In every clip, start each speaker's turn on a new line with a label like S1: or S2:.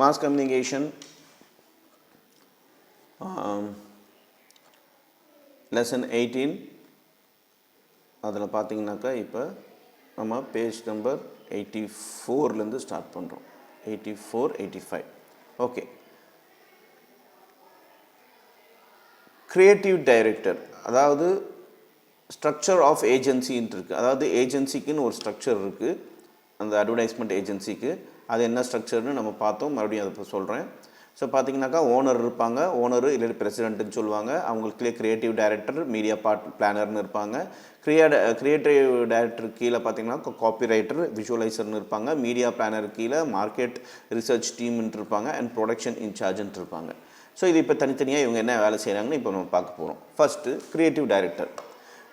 S1: mass communication lesson 18 அதில் பார்த்தீங்கன்னாக்கா இப்போ நம்ம பேஜ் நம்பர் 84லேருந்து ஸ்டார்ட் பண்ணுறோம். 84 85 ஓகே. கிரியேட்டிவ் டைரக்டர், அதாவது ஸ்ட்ரக்சர் ஆஃப் ஏஜென்சின்னு இருக்குது. அதாவது ஏஜென்சிக்குன்னு ஒரு ஸ்ட்ரக்சர் இருக்குது, அந்த அட்வர்டைஸ்மெண்ட் ஏஜென்சிக்கு. அது என்ன ஸ்ட்ரக்சர்னு நம்ம பார்த்தோம், மறுபடியும் அதை இப்போ சொல்கிறேன். ஸோ பார்த்தீங்கன்னாக்கா ஓனர் இருப்பாங்க, ஓனரு இல்லை பிரசிடென்ட்னு சொல்லுவாங்க. அவங்களுக்கு கிரியேட்டிவ் டைரக்டர், மீடியா பிளானர்னு இருப்பாங்க. கிரியேட்டிவ் டைரக்டர் கீழே பார்த்தீங்கன்னா காப்பிரைட்டர், விஷுவலைசர்னு இருப்பாங்க. மீடியா பிளானர் கீழே மார்க்கெட் ரிசர்ச் டீம்ன்ட்டு இருப்பாங்க. அண்ட் ப்ரொடக்ஷன் இன்சார்ஜ்ன்ட்டு இருப்பாங்க. ஸோ இது இப்போ தனித்தனியாக இவங்க என்ன வேலை செய்கிறாங்கன்னு இப்போ நம்ம பார்க்க போகிறோம். First creative director.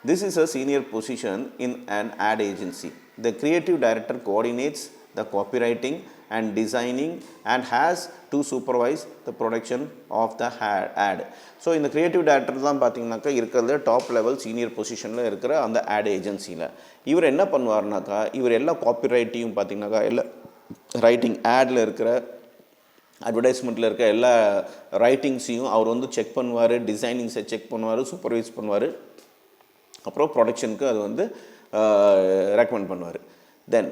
S1: This is a senior position in an ad agency. The creative director coordinates the copywriting and designing and has to supervise the production of the ad. So இந்த கிரியேட்டிவ் டைரக்டர் தான் பார்த்தீங்கன்னாக்கா இருக்கிறது top level senior பொசிஷனில் இருக்கிற அந்த add ஏஜென்சியில். இவர் என்ன பண்ணுவார்னாக்கா, இவர் எல்லா காப்பிரைட்டையும் பார்த்தீங்கன்னாக்கா எல்லா ரைட்டிங் ஆடில் இருக்கிற அட்வர்டைஸ்மெண்ட்டில் இருக்க எல்லா ரைட்டிங்ஸையும் அவர் வந்து செக் பண்ணுவார், டிசைனிங்ஸை செக் பண்ணுவார், சூப்பர்வைஸ் பண்ணுவார். அப்புறம் ப்ரொடக்ஷனுக்கு அது வந்து ரெக்கமெண்ட் பண்ணுவார். Then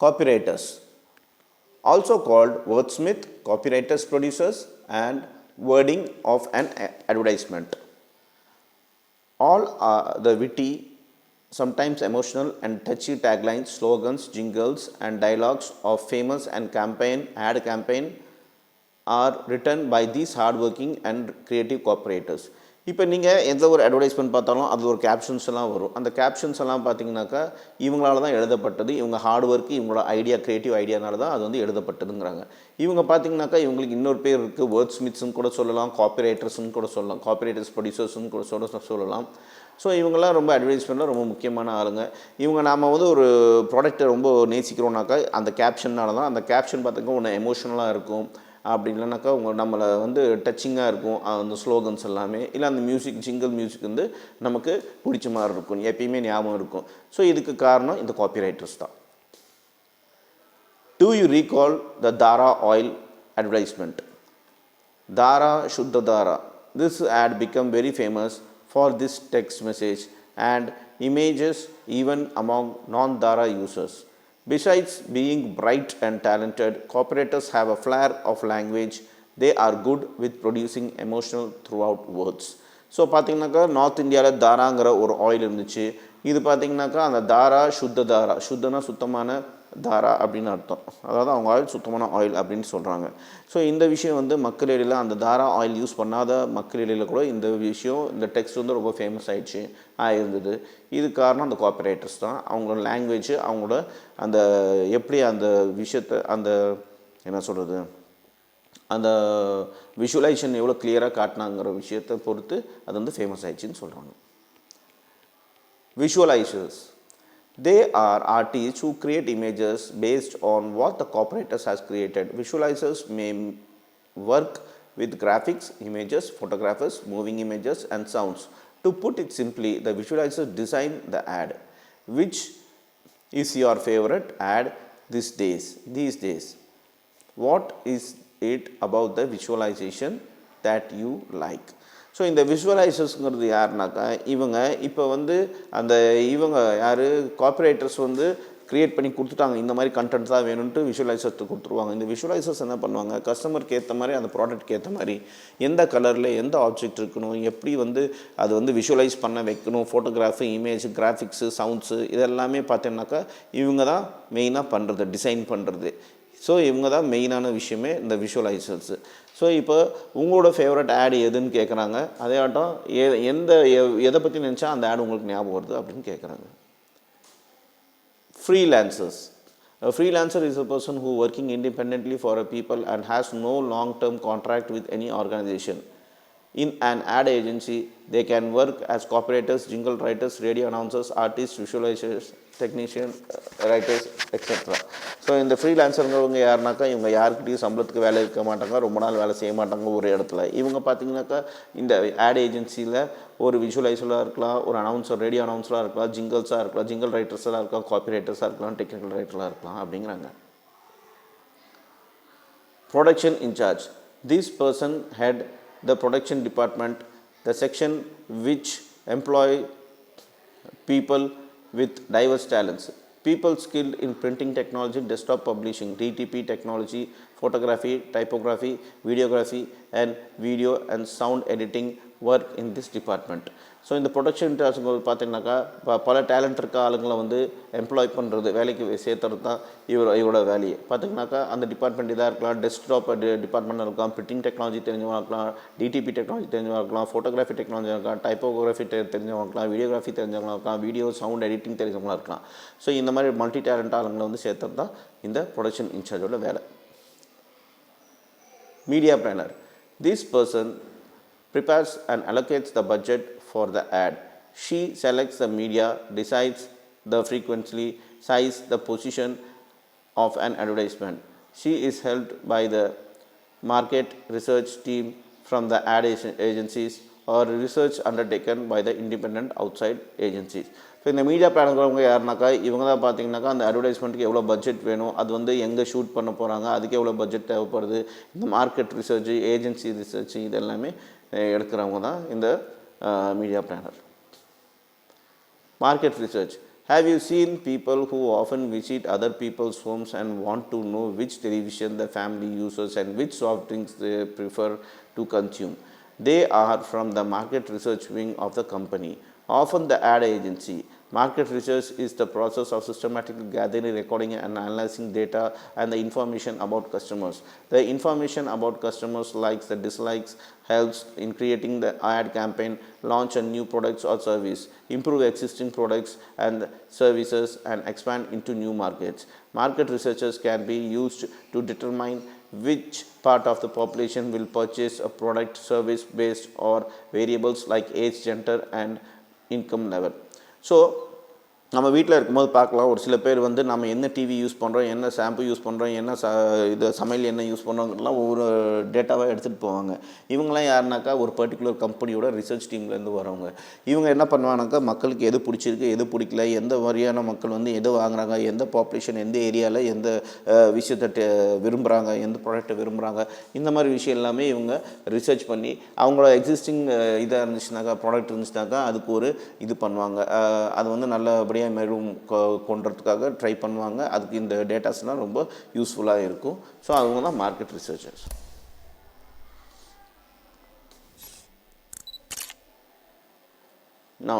S1: copywriters, also called wordsmith, copywriters producers and wording of an advertisement. All the witty, sometimes emotional and touchy taglines, slogans, jingles and dialogues of famous and ad campaign are written by these hardworking and creative cooperators. இப்போ நீங்கள் எந்த ஒரு advertisement பார்த்தாலும் அது ஒரு captions எல்லாம் வரும். அந்த கேப்ஷன்ஸ் எல்லாம் பார்த்தீங்கன்னாக்கா இவங்களால தான் எழுதப்பட்டது. இவங்க ஹார்ட் ஒர்க்கு, இவங்களோட ஐடியா, க்ரியேட்டிவ் ஐடியானால தான் அது வந்து எழுதப்பட்டதுங்கிறாங்க. இவங்க பார்த்தீங்கன்னாக்கா இவங்களுக்கு இன்னொரு பேர் இருக்குது, வேர்ட் ஸ்மித்ஸ்ன்னு கூட சொல்லலாம், காப்பிரைட்டர்ஸ்ன்னு கூட சொல்லலாம், காப்பிரைட்டர்ஸ் ப்ரொடியூசர்ஸ்ன்னு கூட சொல்லலாம். ஸோ இவங்கெல்லாம் ரொம்ப அட்வர்டைஸ்மெண்ட்டில் ரொம்ப முக்கியமான ஆளுங்க. இவங்க நாம் வந்து ஒரு ப்ராடக்ட்டை ரொம்ப நேசிக்கிறோம்னாக்கா அந்த கேப்ஷன்னால தான். அந்த கேப்ஷன் பார்த்திங்கன்னா ஒன்று எமோஷ்னலாக இருக்கும், அப்படி இல்லைனாக்கா நம்மளை வந்து டச்சிங்காக இருக்கும் அந்த ஸ்லோகன்ஸ் எல்லாமே. இல்லை அந்த மியூசிக், ஜிங்கிள் மியூசிக் வந்து நமக்கு பிடிச்ச மாதிரி இருக்கும், எப்பயுமே ஞாபகம் இருக்கும். ஸோ இதுக்கு காரணம் இந்த காப்பிரைட்டர்ஸ் தான். Do you recall the Dara oil advertisement? Dara Shuddha Dara. This ad became very famous for this text message and images even among non-Dara users. Besides being bright and talented, cooperators have a flair of language. They are good with producing emotional throughout words. So பார்த்தீங்கன்னாக்கா north இந்தியாவில் தாராங்கிற ஒரு oil இருந்துச்சு. இது பார்த்தீங்கன்னாக்கா அந்த தாரா சுத்த தாரா, சுத்தனா சுத்தமான தாரா அப்படின்னு அர்த்தம். அதாவது அவங்க ஆயில் சுத்தமான ஆயில் அப்படின்னு சொல்கிறாங்க. ஸோ இந்த விஷயம் வந்து மக்கள் இடையில், அந்த தாரா ஆயில் யூஸ் பண்ணாத மக்கள் இடையில் கூட இந்த விஷயம், இந்த டெக்ஸ்ட் வந்து ரொம்ப ஃபேமஸ் ஆகிருந்தது. இது காரணம் அந்த காப்பிரைட்டர்ஸ் தான். அவங்களோட லாங்குவேஜ், அவங்களோட அந்த எப்படி அந்த விஷயத்தை, அந்த என்ன சொல்கிறது, அந்த விஷுவலைசேஷன் எவ்வளோ கிளியராக காட்டினாங்கிற விஷயத்தை பொறுத்து அது வந்து ஃபேமஸ் ஆயிடுச்சுன்னு சொல்கிறாங்க. விஷுவலைசர்ஸ், they are artists who create images based on what the cooperators has created. Visualizers may work with graphics, images, photographs, moving images and sounds. To put it simply, the visualizers design the ad. Which is your favorite ad these days? What is it about the visualization that you like? So இந்த விஷுவலைசர்ஸுங்கிறது யாருனாக்கா, இவங்க இப்போ வந்து இவங்க யார், காப்பிரைட்டர்ஸ் வந்து create பண்ணி கொடுத்துட்டாங்க, இந்த மாதிரி கண்டென்ட் தான் வேணும்ன்ட்டு விஷுவலைசர்ஸ் கொடுத்துருவாங்க. இந்த விஷுவலைசர்ஸ் என்ன பண்ணுவாங்க, கஸ்டமருக்கு ஏற்ற மாதிரி, அந்த ப்ராடக்ட்க்கு ஏற்ற மாதிரி எந்த கலரில் எந்த ஆப்ஜெக்ட் இருக்கணும், எப்படி வந்து அது வந்து விஷுவலைஸ் பண்ண வைக்கணும், ஃபோட்டோகிராஃபி, இமேஜ், கிராஃபிக்ஸு, சவுண்ட்ஸு, இதெல்லாமே பார்த்தீங்கன்னாக்கா இவங்க தான் மெயினாக பண்ணுறது, டிசைன் பண்ணுறது. ஸோ இவங்க தான் மெயினான விஷயமே இந்த விஷுவலைசர்ஸு. ஸோ இப்போ உங்களோட ஃபேவரட் ஆட் எதுன்னு கேட்குறாங்க. அதே ஆட்டம் எதை பற்றி நினச்சா அந்த ஆட் உங்களுக்கு ஞாபகம் வருது அப்படின்னு கேட்குறாங்க. Freelancers. A freelancer is a person who working independently for a people and has no long-term contract with any organization. In an ad agency, they can work as cooperators, jingle writers, radio announcers, artists, visualizers, technicians, writers, etc. So இந்த ஃப்ரீலான்சருங்கிறவங்க யாருனாக்கா, இவங்க யாருக்கிட்டையும் சம்பளத்துக்கு வேலை இருக்க மாட்டாங்க, ரொம்ப நாள் வேலை செய்ய மாட்டாங்க ஒரு இடத்துல. இவங்க பார்த்தீங்கன்னாக்கா இந்த ஆட் ஏஜென்சியில் ஒரு விஷுவலைசராக இருக்கலாம், ஒரு அனௌன்சர், ரேடியோ அனௌன்சராக இருக்கலாம், ஜிங்கிள்ஸாக இருக்கலாம், ஜிங்கிள் ரைட்டர்ஸாக இருக்கலாம், காப்பி ரைட்டர்ஸாக இருக்கலாம், டெக்னிக்கல் ரைட்டராக இருக்கலாம் அப்படிங்கிறாங்க. Production in charge. This person had the production department, the section which employ people with diverse talents. People skilled in printing technology, desktop publishing, DTP technology, photography, typography, videography, and video and sound editing work in this department. So இந்த production இன்சார்ஜுங்க பார்த்தீங்கன்னாக்கா பல talent இருக்க ஆளுங்களை வந்து employee பண்ணுறது, வேலைக்கு சேர்த்துறது தான் இவரோட வேலையை. பார்த்திங்கனாக்கா அந்த டிபார்ட்மெண்ட் இதாக இருக்கலாம், டெஸ்க்டாப் டிபார்ட்மெண்ட் இருக்கலாம், பிரிண்டிங் டெக்னாலஜி தெரிஞ்சவங்க இருக்கலாம், டிடிபி டெக்னாலஜி தெரிஞ்சவங்க இருக்கலாம், ஃபோட்டோகிராஃபி டெக்னாலஜி இருக்கலாம், டைப்போகிராஃபி தெரிஞ்சவங்க இருக்கலாம், வீடியோகிராஃபி தெரிஞ்சவங்க இருக்கலாம், வீடியோ சவுண்ட் எடிட்டிங் தெரிஞ்சவங்களா இருக்கலாம். ஸோ இந்த மாதிரி மல்டி டேலண்ட் ஆளுங்களை வந்து சேர்த்துறது தான் இந்த ப்ரொடக்ஷன் இன்சார்ஜோட வேலை. Media planner. This person prepares and allocates the budget for the ad. She selects the media, decides the frequency, size, the position of an advertisement. She is helped by the market research team from the ad agencies or research undertaken by the independent outside agencies. So இந்த media பிளானுங்கிறவங்க யாருனாக்கா இவங்க தான் பார்த்தீங்கன்னாக்கா அந்த அட்வர்டைஸ்மெண்ட்டுக்கு எவ்வளோ budget வேணும், அது வந்து எங்கே ஷூட் பண்ண போகிறாங்க, அதுக்கு எவ்வளோ பட்ஜெட் தேவைப்படுது, இந்த மார்க்கெட் ரிசர்ச், ஏஜென்சி ரிசர்ச் இதெல்லாமே எடுக்கிறவங்க தான் இந்த media planar. Market research. Have you seen people who often visit other people's homes and want to know which television the family uses and which soft drinks they prefer to consume? They are from the market research wing of the company, often the ad agency. Market research is the process of systematically gathering, recording and analyzing data and the information about customers. The information about customers' likes and dislikes helps in creating the ad campaign, launch a new products or service, improve existing products and services and expand into new markets. Market researchers can be used to determine which part of the population will purchase a product, service based or variables like age, gender and income level. So நம்ம வீட்டில் இருக்கும்போது பார்க்கலாம், ஒரு சில பேர் வந்து நம்ம என்ன டிவி யூஸ் பண்ணுறோம், என்ன ஷாம்பு யூஸ் பண்ணுறோம், என்ன இது சமையல் என்ன யூஸ் பண்ணுறோங்கிறலாம் ஒவ்வொரு டேட்டாவாக எடுத்துகிட்டு போவாங்க. இவங்களாம் யாருனாக்கா ஒரு பர்டிகுலர் கம்பெனியோட ரிசர்ச் டீம்லேருந்து வரவங்க. இவங்க என்ன பண்ணுவாங்கனாக்கா மக்களுக்கு எது பிடிச்சிருக்கு, எது பிடிக்கல, எந்த மாதிரியான மக்கள் வந்து எது வாங்குறாங்க, எந்த பாப்புலேஷன் எந்த ஏரியாவில் எந்த விஷயத்தை விரும்புகிறாங்க, எந்த ப்ராடக்ட்டை விரும்புகிறாங்க, இந்த மாதிரி விஷயம் எல்லாமே இவங்க ரிசர்ச் பண்ணி அவங்களோட எக்ஸிஸ்டிங் இதாக இருந்துச்சுனாக்கா, ப்ராடக்ட் இருந்துச்சுனாக்கா அதுக்கு ஒரு இது பண்ணுவாங்க. அது வந்து நல்லபடியாக மேலும் கொண்டுறதுக்காக ட்ரை பண்ணுவாங்க. அதுக்கு இந்த டேட்டாஸ்லாம் ரொம்ப யூஸ்ஃபுல்லாக இருக்கும். ஸோ அவங்க தான் மார்க்கெட் ரிசர்ச்சர்ஸ். Now